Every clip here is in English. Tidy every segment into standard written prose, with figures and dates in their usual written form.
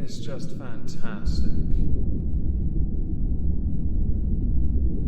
is just fantastic.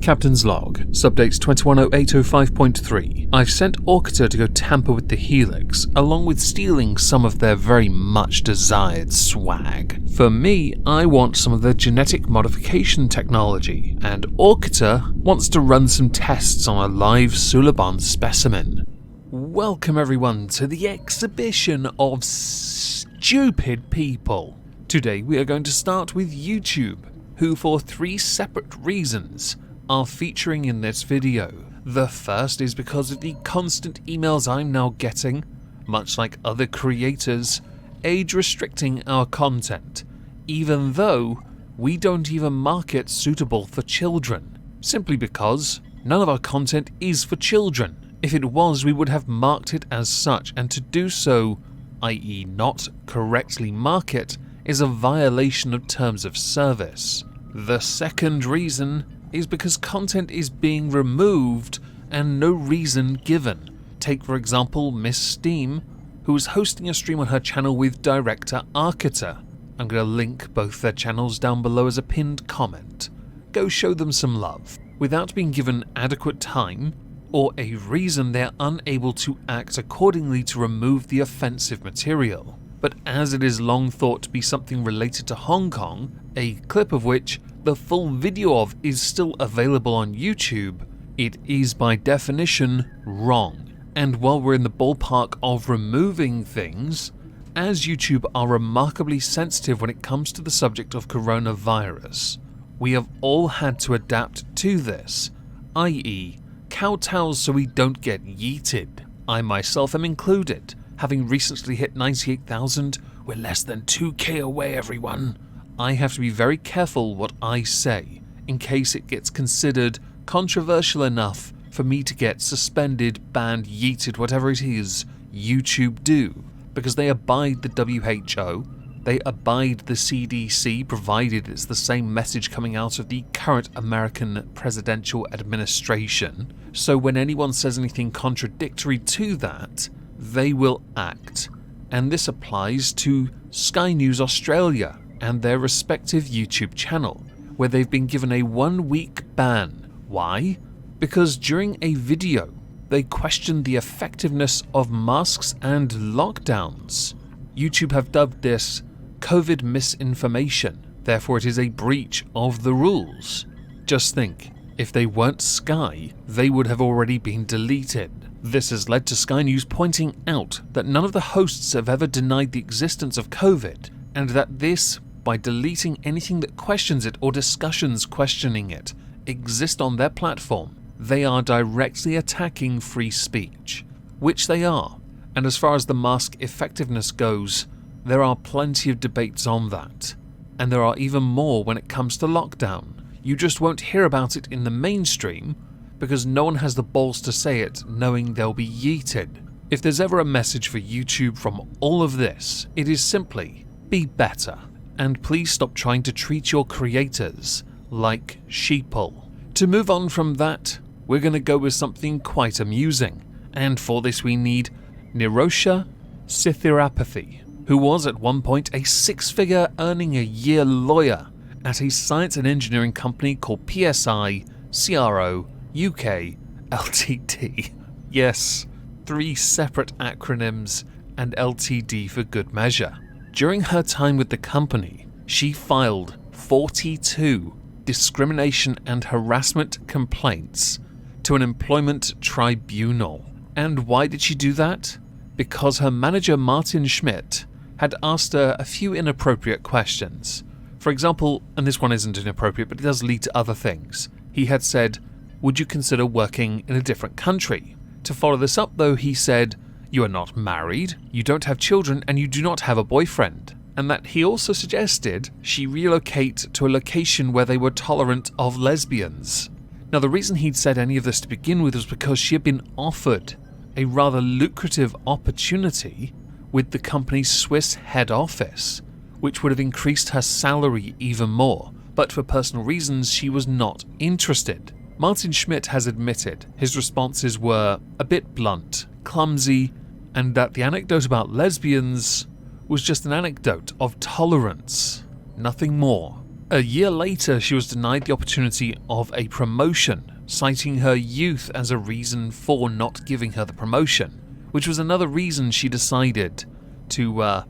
Captain's Log, Subdates 210805.3. I've sent Orkita to go tamper with the Helix, along with stealing some of their very much desired swag. For me, I want some of their genetic modification technology, and Orkita wants to run some tests on a live Suliban specimen. Welcome everyone to the exhibition of stupid people. Today we are going to start with YouTube, who for 3 separate reasons are featuring in this video. The first is because of the constant emails I'm now getting, much like other creators, age restricting our content, even though we don't even mark it suitable for children, simply because none of our content is for children. If it was, we would have marked it as such, and to do so, i.e. not correctly mark it, is a violation of terms of service. The second reason is because content is being removed and no reason given. Take for example Miss Steam, who is hosting a stream on her channel with director Arkita. I'm going to link both their channels down below as a pinned comment. Go show them some love. Without being given adequate time or a reason, they're unable to act accordingly to remove the offensive material. But as it is long thought to be something related to Hong Kong, a clip of which the full video of is still available on YouTube, it is by definition wrong. And while we're in the ballpark of removing things, as YouTube are remarkably sensitive when it comes to the subject of coronavirus, we have all had to adapt to this, i.e. kowtows so we don't get yeeted. I myself am included, having recently hit 98,000, we're less than 2k away everyone. I have to be very careful what I say, in case it gets considered controversial enough for me to get suspended, banned, yeeted, whatever it is YouTube do, because they abide the WHO, they abide the CDC, provided it's the same message coming out of the current American presidential administration. So when anyone says anything contradictory to that, they will act. And this applies to Sky News Australia and their respective YouTube channel, where they've been given a 1-week ban. Why? Because during a video, they questioned the effectiveness of masks and lockdowns. YouTube have dubbed this COVID misinformation, therefore it is a breach of the rules. Just think, if they weren't Sky, they would have already been deleted. This has led to Sky News pointing out that none of the hosts have ever denied the existence of COVID, and that this, by deleting anything that questions it or discussions questioning it, exist on their platform, they are directly attacking free speech, which they are. And as far as the mask effectiveness goes, there are plenty of debates on that. And there are even more when it comes to lockdown. You just won't hear about it in the mainstream because no one has the balls to say it, knowing they'll be yeeted. If there's ever a message for YouTube from all of this, it is simply, be better. And please stop trying to treat your creators like sheeple. To move on from that, we're going to go with something quite amusing. And for this we need Nirosha Sithirapathy, who was at one point a 6-figure earning a year lawyer at a science and engineering company called PSI CRO UK Ltd. Yes, 3 separate acronyms and Ltd for good measure. During her time with the company, she filed 42 discrimination and harassment complaints to an employment tribunal. And why did she do that? Because her manager Martin Schmidt had asked her a few inappropriate questions. For example, and this one isn't inappropriate but it does lead to other things, he had said, would you consider working in a different country? To follow this up though, he said, you are not married, you don't have children, and you do not have a boyfriend. And that he also suggested she relocate to a location where they were tolerant of lesbians. Now the reason he'd said any of this to begin with was because she had been offered a rather lucrative opportunity with the company's Swiss head office, which would have increased her salary even more, but for personal reasons she was not interested. Martin Schmidt has admitted his responses were a bit blunt, clumsy, and that the anecdote about lesbians was just an anecdote of tolerance, nothing more. A year later, she was denied the opportunity of a promotion, citing her youth as a reason for not giving her the promotion, which was another reason she decided to,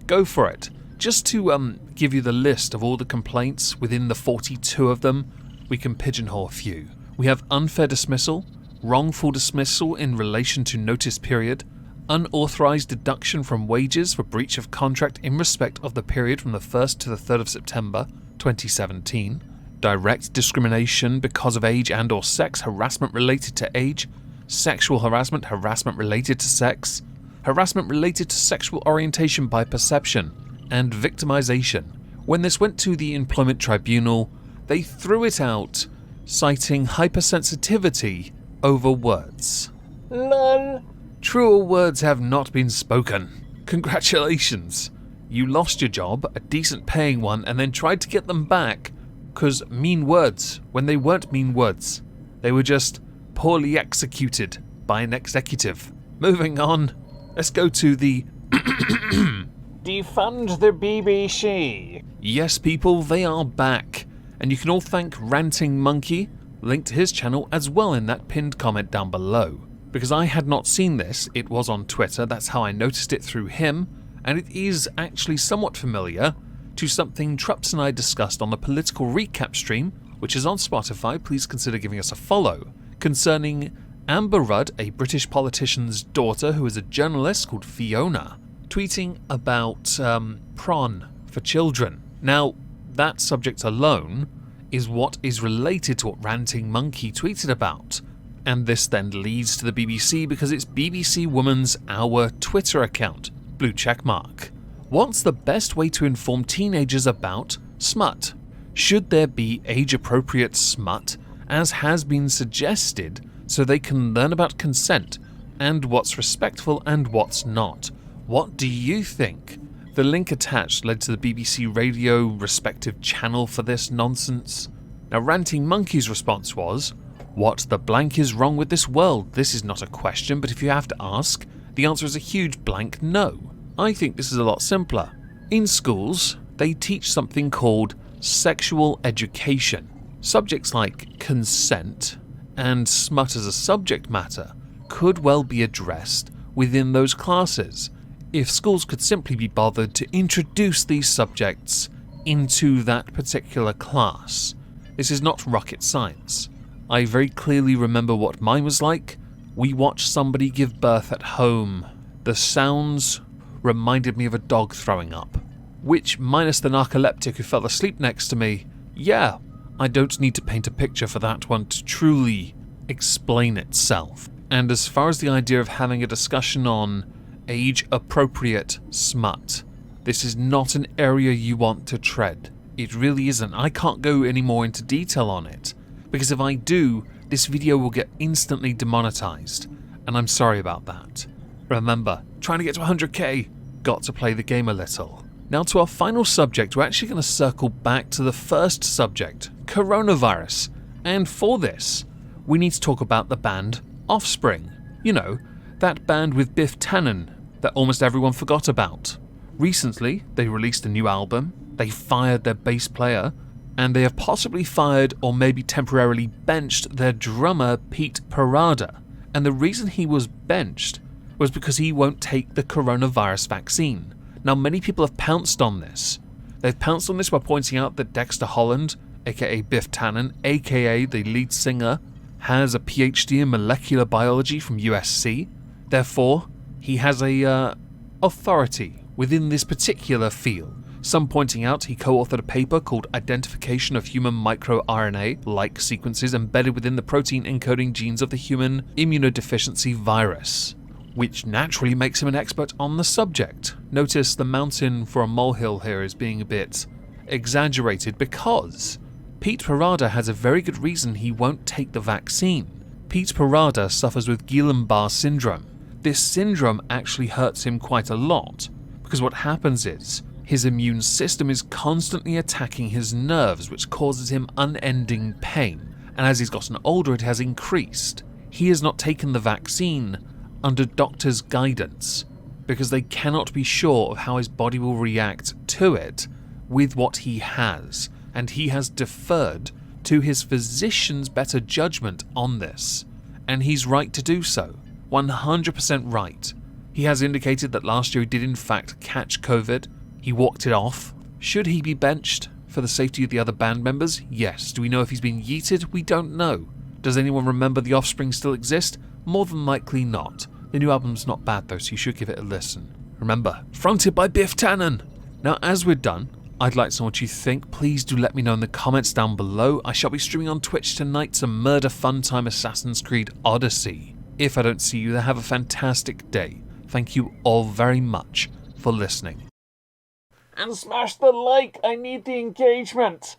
go for it. Just to give you the list of all the complaints within the 42 of them, we can pigeonhole a few. We have unfair dismissal, wrongful dismissal in relation to notice period, unauthorized deduction from wages for breach of contract in respect of the period from the 1st to the 3rd of September 2017, direct discrimination because of age and or sex, harassment related to age, sexual harassment, harassment related to sex, harassment related to sexual orientation by perception, and victimization. When this went to the employment tribunal, they threw it out, citing hypersensitivity over words. None. Truer words have not been spoken. Congratulations. You lost your job, a decent paying one, and then tried to get them back because mean words, when they weren't mean words. They were just poorly executed by an executive. Moving on, let's go to the Defund the BBC. Yes, people, they are back. And you can all thank Ranting Monkey, link to his channel as well in that pinned comment down below. Because I had not seen this, it was on Twitter, that's how I noticed it through him, and it is actually somewhat familiar to something Trups and I discussed on the political recap stream, which is on Spotify, please consider giving us a follow, concerning Amber Rudd, a British politician's daughter who is a journalist called Fiona, tweeting about prawn for children. Now, that subject alone is what is related to what Ranting Monkey tweeted about. And this then leads to the BBC because it's BBC Woman's Hour Twitter account, blue checkmark. What's the best way to inform teenagers about smut? Should there be age-appropriate smut, as has been suggested, so they can learn about consent and what's respectful and what's not? What do you think? The link attached led to the BBC Radio respective channel for this nonsense. Now, Ranting Monkey's response was, "What the blank is wrong with this world? This is not a question, but if you have to ask, the answer is a huge blank no." I think this is a lot simpler. In schools, they teach something called sexual education. Subjects like consent and smut as a subject matter could well be addressed within those classes if schools could simply be bothered to introduce these subjects into that particular class. This is not rocket science. I very clearly remember what mine was like. We watched somebody give birth at home. The sounds reminded me of a dog throwing up, which, minus the narcoleptic who fell asleep next to me, yeah, I don't need to paint a picture for that one to truly explain itself. And as far as the idea of having a discussion on age-appropriate smut, this is not an area you want to tread. It really isn't. I can't go any more into detail on it, because if I do, this video will get instantly demonetized, and I'm sorry about that. Remember, trying to get to 100k, got to play the game a little. Now to our final subject, we're actually going to circle back to the first subject, coronavirus, and for this, we need to talk about the band Offspring. You know, that band with Biff Tannen that almost everyone forgot about. Recently, they released a new album, they fired their bass player, and they have possibly fired or maybe temporarily benched their drummer Pete Parada. And the reason he was benched was because he won't take the coronavirus vaccine. Now, many people have pounced on this. They've pounced on this by pointing out that Dexter Holland, aka Biff Tannen, aka the lead singer, has a PhD in molecular biology from USC. Therefore, he has a authority within this particular field. Some pointing out he co-authored a paper called Identification of Human microRNA-like Sequences Embedded Within the Protein Encoding Genes of the Human Immunodeficiency Virus, which naturally makes him an expert on the subject. Notice the mountain for a molehill here is being a bit exaggerated because Pete Parada has a very good reason he won't take the vaccine. Pete Parada suffers with Guillain-Barré syndrome. This syndrome actually hurts him quite a lot because what happens is his immune system is constantly attacking his nerves, which causes him unending pain, and as he's gotten older it has increased. He has not taken the vaccine under doctors' guidance, because they cannot be sure of how his body will react to it with what he has, and he has deferred to his physician's better judgment on this, and he's right to do so. 100% right. He has indicated that last year he did in fact catch COVID. He walked it off. Should he be benched for the safety of the other band members? Yes. Do we know if he's been yeeted? We don't know. Does anyone remember The Offspring still exist? More than likely not. The new album's not bad though, so you should give it a listen. Remember, fronted by Biff Tannen. Now as we're done, I'd like to know what you think. Please do let me know in the comments down below. I shall be streaming on Twitch tonight some Murder Fun Time Assassin's Creed Odyssey. If I don't see you, then have a fantastic day. Thank you all very much for listening. And smash the like, I need the engagement.